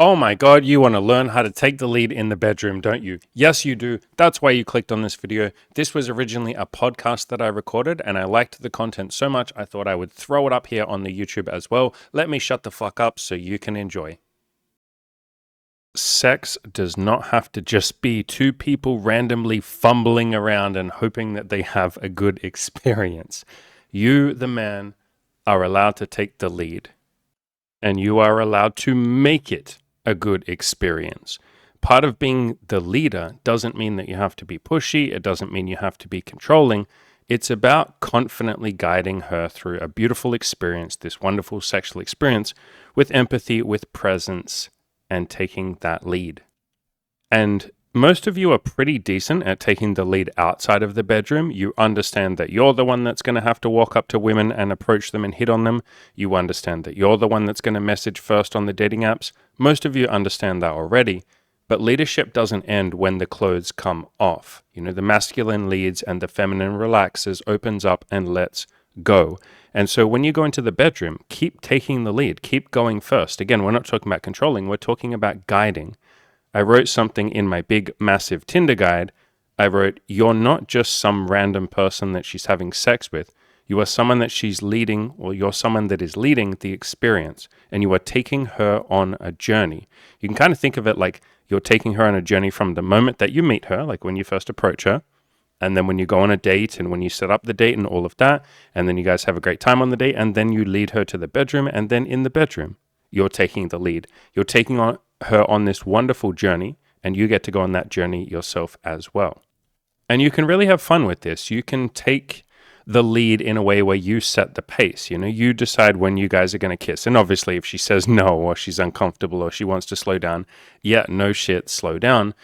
Oh my God, you want to learn how to take the lead in the bedroom, don't you? Yes, you do. That's why you clicked on this video. This was originally a podcast that I recorded, and I liked the content so much I thought I would throw it up here on the YouTube as well. Let me shut the fuck up so you can enjoy. Sex does not have to just be two people randomly fumbling around and hoping that they have a good experience. You, the man, are allowed to take the lead, and you are allowed to make it a good experience. Part of being the leader doesn't mean that you have to be pushy. It doesn't mean you have to be controlling. It's about confidently guiding her through a beautiful experience, this wonderful sexual experience, with empathy, with presence, and taking that lead. And most of you are pretty decent at taking the lead outside of the bedroom. You understand that you're the one that's going to have to walk up to women and approach them and hit on them. You understand that you're the one that's going to message first on the dating apps. Most of you understand that already. But leadership doesn't end when the clothes come off. You know, the masculine leads and the feminine relaxes, opens up and lets go. And so when you go into the bedroom, keep taking the lead, keep going first. Again, we're not talking about controlling, we're talking about guiding. I wrote something in my big, massive Tinder guide. I wrote, you're not just some random person that she's having sex with. You are someone that she's leading, or you're someone that is leading the experience, and you are taking her on a journey. You can kind of think of it like you're taking her on a journey from the moment that you meet her, like when you first approach her, and then when you go on a date and when you set up the date and all of that, and then you guys have a great time on the date, and then you lead her to the bedroom, and then in the bedroom, you're taking the lead. You're taking her on this wonderful journey, and you get to go on that journey yourself as well. And you can really have fun with this. You can take the lead in a way where you set the pace. You know, you decide when you guys are going to kiss. And obviously, if she says no, or she's uncomfortable, or she wants to slow down, yeah, no shit, slow down.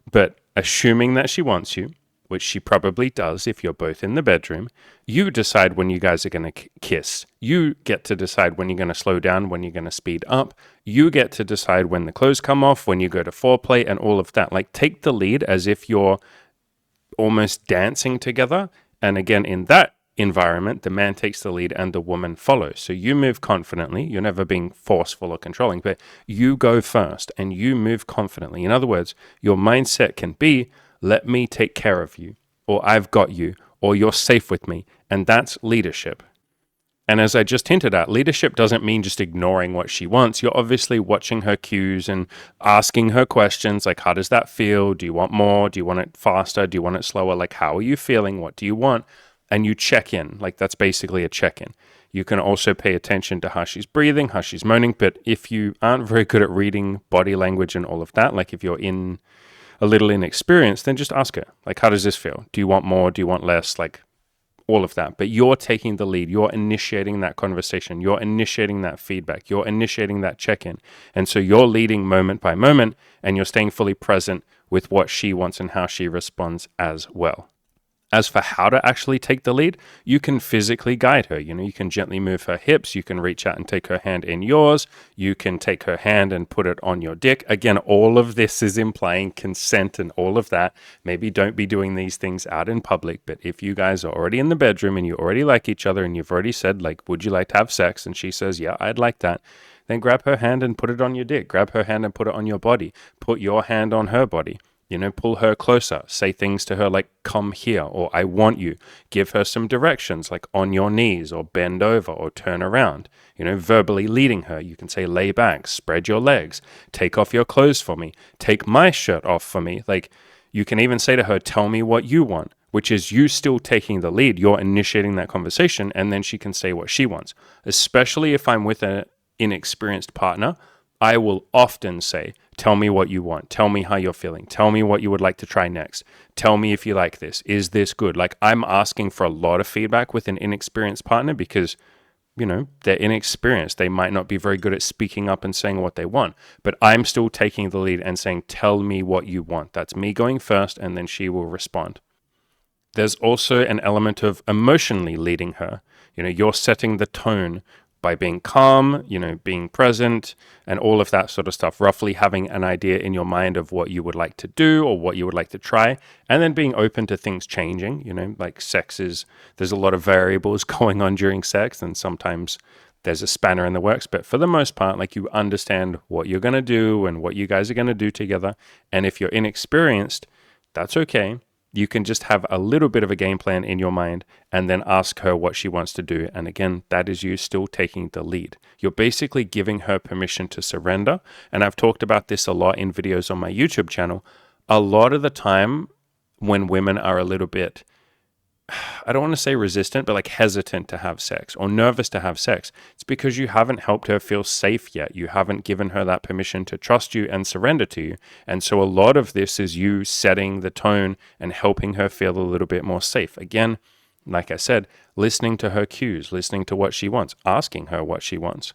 But assuming that she wants you, which she probably does if you're both in the bedroom, you decide when you guys are going to kiss. You get to decide when you're going to slow down, when you're going to speed up. You get to decide when the clothes come off, when you go to foreplay, and all of that. Like, take the lead as if you're almost dancing together. And again, in that environment, the man takes the lead and the woman follows. So you move confidently. You're never being forceful or controlling, but you go first and you move confidently. In other words, your mindset can be, let me take care of you, or I've got you, or you're safe with me. And that's leadership. And as I just hinted at, leadership doesn't mean just ignoring what she wants. You're obviously watching her cues and asking her questions like, how does that feel? Do you want more? Do you want it faster? Do you want it slower? Like, how are you feeling? What do you want? And you check in. Like, that's basically a check-in. You can also pay attention to how she's breathing, how she's moaning. But if you aren't very good at reading body language and all of that, like if you're a little inexperienced, then just ask her, like, how does this feel? Do you want more? Do you want less? Like, all of that. But you're taking the lead. You're initiating that conversation. You're initiating that feedback. You're initiating that check-in. And so you're leading moment by moment, and you're staying fully present with what she wants and how she responds as well. As for how to actually take the lead, you can physically guide her. You know, you can gently move her hips. You can reach out and take her hand in yours. You can take her hand and put it on your dick. Again, all of this is implying consent and all of that. Maybe don't be doing these things out in public, but if you guys are already in the bedroom and you already like each other and you've already said, like, would you like to have sex? And she says, yeah, I'd like that. Then grab her hand and put it on your dick. Grab her hand and put it on your body. Put your hand on her body. You know, pull her closer, say things to her like, come here, or I want you. Give her some directions like on your knees, or bend over, or turn around. You know, verbally leading her. You can say, lay back, spread your legs, take off your clothes for me, take my shirt off for me. Like, you can even say to her, tell me what you want, which is you still taking the lead. You're initiating that conversation, and then she can say what she wants. Especially if I'm with an inexperienced partner, I will often say, tell me what you want. Tell me how you're feeling. Tell me what you would like to try next. Tell me if you like this. Is this good? Like, I'm asking for a lot of feedback with an inexperienced partner because, you know, they're inexperienced. They might not be very good at speaking up and saying what they want. But I'm still taking the lead and saying, tell me what you want. That's me going first, and then she will respond. There's also an element of emotionally leading her. You know, you're setting the tone by being calm, you know, being present, and all of that sort of stuff, roughly having an idea in your mind of what you would like to do or what you would like to try, and then being open to things changing. You know, like there's a lot of variables going on during sex, and sometimes there's a spanner in the works, but for the most part, like, you understand what you're going to do and what you guys are going to do together. And if you're inexperienced, that's okay. You can just have a little bit of a game plan in your mind and then ask her what she wants to do. And again, that is you still taking the lead. You're basically giving her permission to surrender. And I've talked about this a lot in videos on my YouTube channel. A lot of the time when women are a little bit, I don't want to say resistant, but like hesitant to have sex or nervous to have sex, it's because you haven't helped her feel safe yet. You haven't given her that permission to trust you and surrender to you. And so a lot of this is you setting the tone and helping her feel a little bit more safe. Again, like I said, listening to her cues, listening to what she wants, asking her what she wants.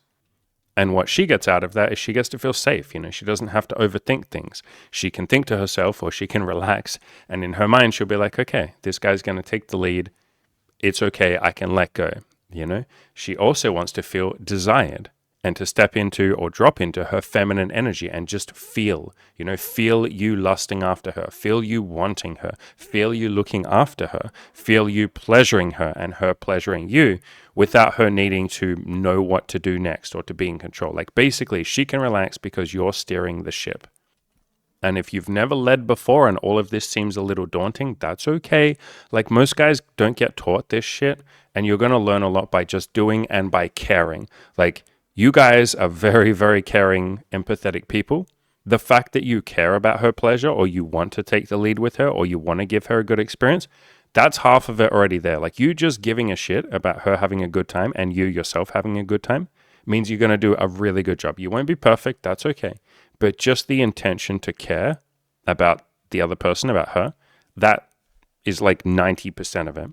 And what she gets out of that is she gets to feel safe. She doesn't have to overthink things. She can think to herself, or she can relax. And in her mind, she'll be like, okay, this guy's going to take the lead. It's okay. I can let go. She also wants to feel desired and to step into or drop into her feminine energy and just feel you lusting after her, feel you wanting her, feel you looking after her, feel you pleasuring her and her pleasuring you without her needing to know what to do next or to be in control. Like, basically, she can relax because you're steering the ship. And if you've never led before and all of this seems a little daunting, that's okay. Like, most guys don't get taught this shit, and you're going to learn a lot by just doing and by caring. Like, you guys are very, very caring, empathetic people. The fact that you care about her pleasure, or you want to take the lead with her, or you want to give her a good experience, that's half of it already there. Like, you just giving a shit about her having a good time and you yourself having a good time means you're going to do a really good job. You won't be perfect, that's okay. But just the intention to care about the other person, about her, that is like 90% of it.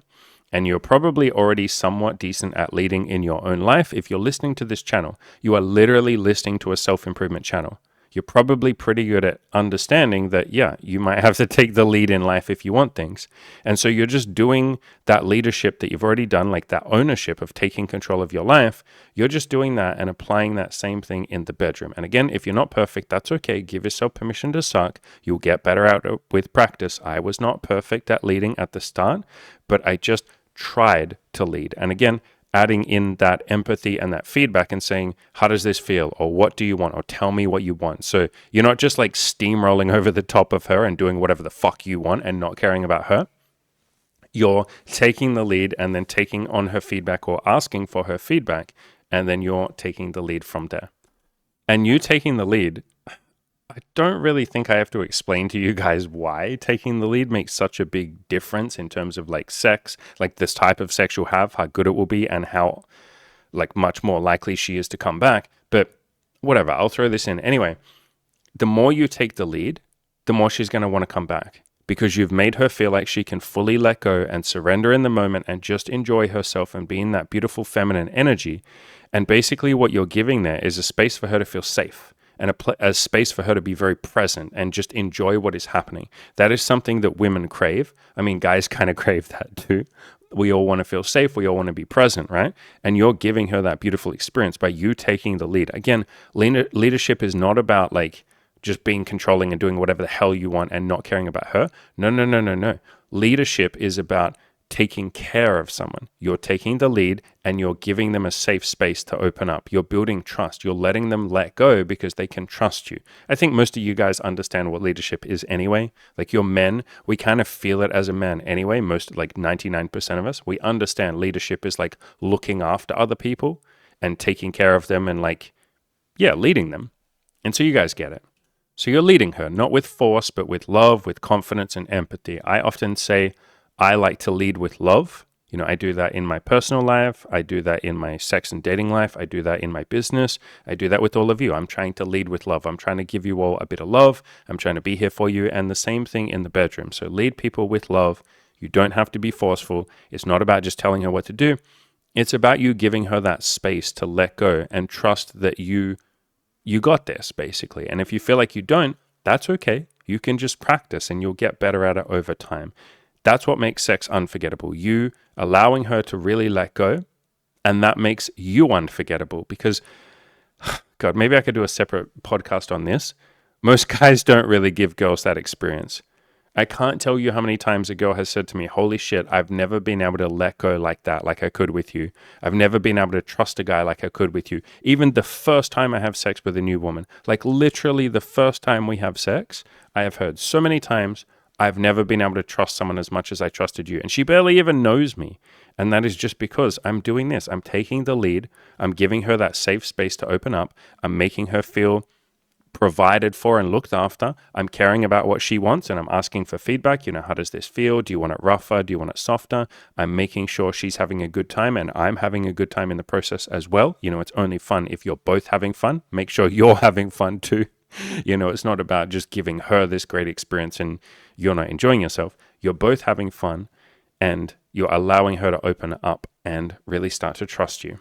And you're probably already somewhat decent at leading in your own life. If you're listening to this channel, you are literally listening to a self-improvement channel. You're probably pretty good at understanding that, yeah, you might have to take the lead in life if you want things. And so you're just doing that leadership that you've already done, like that ownership of taking control of your life. You're just doing that and applying that same thing in the bedroom. And again, if you're not perfect, that's okay. Give yourself permission to suck. You'll get better at it with practice. I was not perfect at leading at the start, but I just tried to lead. And again, adding in that empathy and that feedback and saying, how does this feel? Or what do you want? Or tell me what you want. So you're not just like steamrolling over the top of her and doing whatever the fuck you want and not caring about her. You're taking the lead and then taking on her feedback or asking for her feedback. And then you're taking the lead from there. And you taking the lead, I don't really think I have to explain to you guys why taking the lead makes such a big difference in terms of like sex, like this type of sex you'll have, how good it will be, and how like much more likely she is to come back. But whatever, I'll throw this in. Anyway, the more you take the lead, the more she's going to want to come back because you've made her feel like she can fully let go and surrender in the moment and just enjoy herself and be in that beautiful feminine energy. And basically what you're giving there is a space for her to feel safe. And a space for her to be very present and just enjoy what is happening. That is something that women crave. I mean, guys kind of crave that too. We all want to feel safe. We all want to be present, right? And you're giving her that beautiful experience by you taking the lead. Again, leadership is not about like just being controlling and doing whatever the hell you want and not caring about her. No. Leadership is about taking care of someone. You're taking the lead and you're giving them a safe space to open up. You're building trust. You're letting them let go because they can trust you. I think most of you guys understand what leadership is anyway. Like, you're men, we kind of feel it as a man anyway. Most, like 99% of us, we understand leadership is like looking after other people and taking care of them and like, yeah, leading them. And so you guys get it. So you're leading her, not with force, but with love, with confidence and empathy. I often say, I like to lead with love. I do that in my personal life. I do that in my sex and dating life. I do that in my business. I do that with all of you. I'm trying to lead with love. I'm trying to give you all a bit of love. I'm trying to be here for you. And the same thing in the bedroom. So lead people with love. You don't have to be forceful. It's not about just telling her what to do. It's about you giving her that space to let go and trust that you got this, basically. And if you feel like you don't, that's okay. You can just practice and you'll get better at it over time. That's what makes sex unforgettable. You allowing her to really let go, and that makes you unforgettable because, God, maybe I could do a separate podcast on this. Most guys don't really give girls that experience. I can't tell you how many times a girl has said to me, holy shit, I've never been able to let go like that, like I could with you. I've never been able to trust a guy like I could with you. Even the first time I have sex with a new woman, like literally the first time we have sex, I have heard so many times, I've never been able to trust someone as much as I trusted you. And she barely even knows me. And that is just because I'm doing this. I'm taking the lead. I'm giving her that safe space to open up. I'm making her feel provided for and looked after. I'm caring about what she wants and I'm asking for feedback. How does this feel? Do you want it rougher? Do you want it softer? I'm making sure she's having a good time and I'm having a good time in the process as well. It's only fun if you're both having fun. Make sure you're having fun too. It's not about just giving her this great experience and you're not enjoying yourself. You're both having fun and you're allowing her to open up and really start to trust you.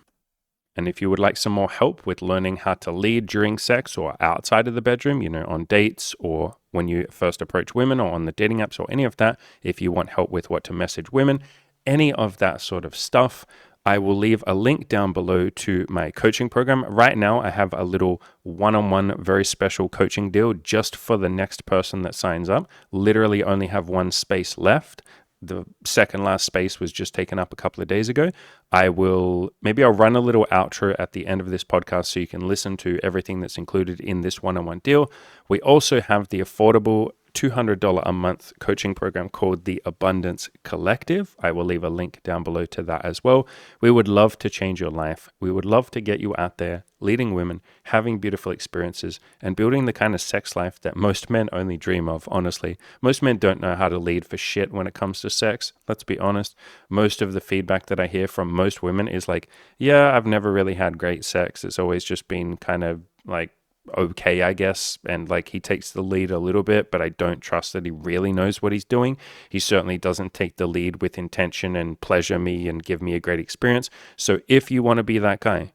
And if you would like some more help with learning how to lead during sex or outside of the bedroom, on dates or when you first approach women or on the dating apps or any of that, if you want help with what to message women, any of that sort of stuff, I will leave a link down below to my coaching program. Right now, I have a little one-on-one, very special coaching deal just for the next person that signs up. Literally only have one space left. The second last space was just taken up a couple of days ago. I'll run a little outro at the end of this podcast so you can listen to everything that's included in this one-on-one deal. We also have the affordable $200 a month coaching program called the Abundance Collective. I will leave a link down below to that as well. We would love to change your life. We would love to get you out there leading women, having beautiful experiences, and building the kind of sex life that most men only dream of, honestly. Most men don't know how to lead for shit when it comes to sex. Let's be honest. Most of the feedback that I hear from most women is like, yeah, I've never really had great sex. It's always just been kind of like okay, I guess, and like he takes the lead a little bit, but I don't trust that he really knows what he's doing. He certainly doesn't take the lead with intention and pleasure me and give me a great experience. So if you want to be that guy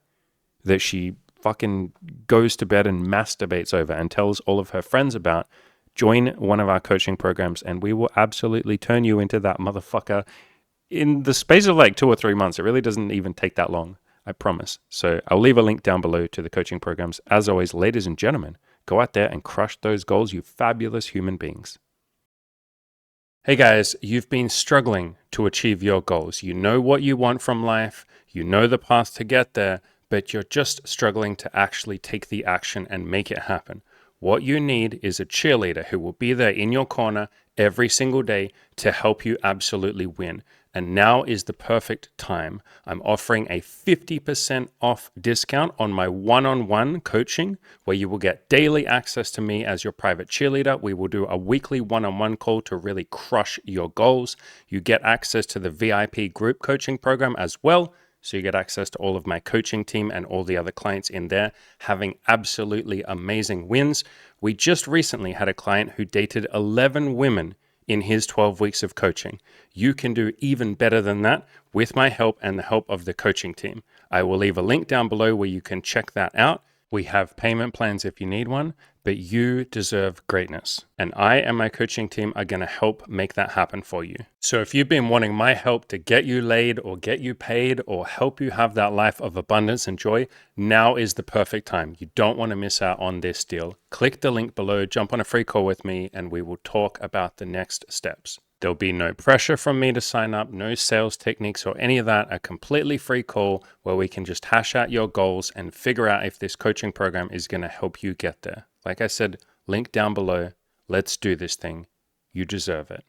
that she fucking goes to bed and masturbates over and tells all of her friends about, join one of our coaching programs and we will absolutely turn you into that motherfucker in the space of like 2 or 3 months. It really doesn't even take that long. I promise. So I'll leave a link down below to the coaching programs. As always, ladies and gentlemen, go out there and crush those goals, you fabulous human beings. Hey guys, you've been struggling to achieve your goals. You know what you want from life. You know the path to get there, but you're just struggling to actually take the action and make it happen. What you need is a cheerleader who will be there in your corner every single day to help you absolutely win. And now is the perfect time. I'm offering a 50% off discount on my one-on-one coaching, where you will get daily access to me as your private cheerleader. We will do a weekly one-on-one call to really crush your goals. You get access to the VIP group coaching program as well. So you get access to all of my coaching team and all the other clients in there having absolutely amazing wins. We just recently had a client who dated 11 women in his 12 weeks of coaching. You can do even better than that with my help and the help of the coaching team. I will leave a link down below where you can check that out. We have payment plans if you need one, but you deserve greatness. And I and my coaching team are going to help make that happen for you. So if you've been wanting my help to get you laid or get you paid or help you have that life of abundance and joy, now is the perfect time. You don't want to miss out on this deal. Click the link below, jump on a free call with me, and we will talk about the next steps. There'll be no pressure from me to sign up, no sales techniques or any of that, a completely free call where we can just hash out your goals and figure out if this coaching program is going to help you get there. Like I said, link down below. Let's do this thing. You deserve it.